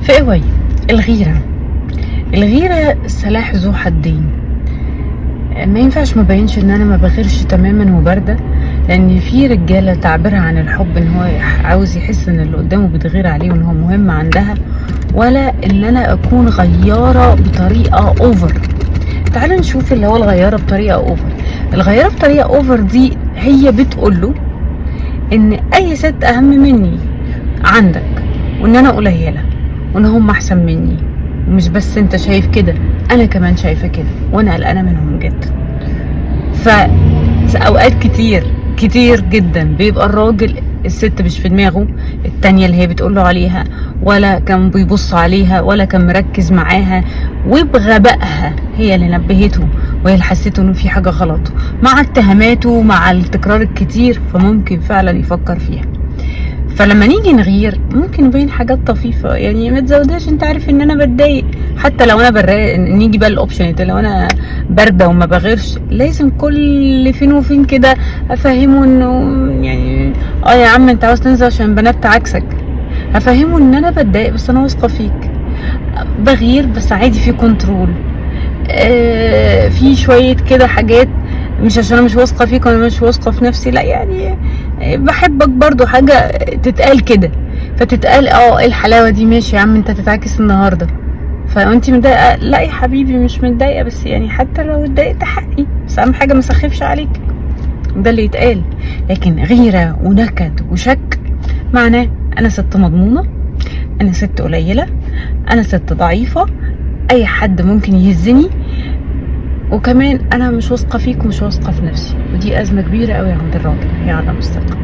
فايه هي الغيرة سلاح ذو حدين. ما ينفعش ما بينش ان انا ما بغيرش تماما وباردة، لان في رجالة تعبيرها عن الحب ان هو عاوز يحس ان اللي قدامه بتغير عليه وان هو مهم عندها، ولا ان انا اكون غيارة بطريقة اوفر. تعالوا نشوف اللي هو الغيارة بطريقة اوفر. الغيارة بطريقة اوفر دي هي بتقوله ان اي ست اهم مني عندك، وان انا قليلة، وان هم احسن مني. ومش بس انت شايف كده، انا كمان شايفة كده، وانا قلقانة منهم جدا. فاوقات كتير جدا بيبقى الراجل الست مش في دماغه التانية اللي هي بتقوله عليها، ولا كان بيبص عليها، ولا كان مركز معاها، وبغبائها هي اللي نبهته وهي اللي حسيته انه في حاجة غلط، مع اتهاماته مع التكرار الكتير، فممكن فعلا يفكر فيها. فلما نيجي نغير ممكن نبين حاجات طفيفه، يعني ما تزودهاش. انت عارف ان انا بتضايق، حتى لو انا نيجي بقى الاوبشن، لو انا بارده وما بغيرش، لازم كل فين وفين كده افهمه انه يعني يا عم انت عاوز تنزل عشان بنات عكسك. هفهمه ان انا بتضايق بس انا واثقه فيك، بغير بس عادي، في كنترول، في شويه كده حاجات، مش عشان انا مش واثقه فيك وانا مش واثقه في نفسي، لا، يعني بحبك برضو، حاجه تتقال كده، فتتقال ايه الحلاوه دي، ماشي يا عم انت تتعكس النهارده، فانت متضايقه؟ لا يا حبيبي مش متضايقه، بس يعني حتى لو اتضايقت حقي، بس اهم حاجه ما اسخفش عليك. ده اللي يتقال. لكن غيره ونكد وشك معناه انا ست مضمونه، انا ست قليله، انا ست ضعيفه، اي حد ممكن يهزني، وكمان انا مش واثقه فيك ومش واثقه في نفسي. ودي ازمه كبيره قوي عند الراجل، هي عدم الثقه.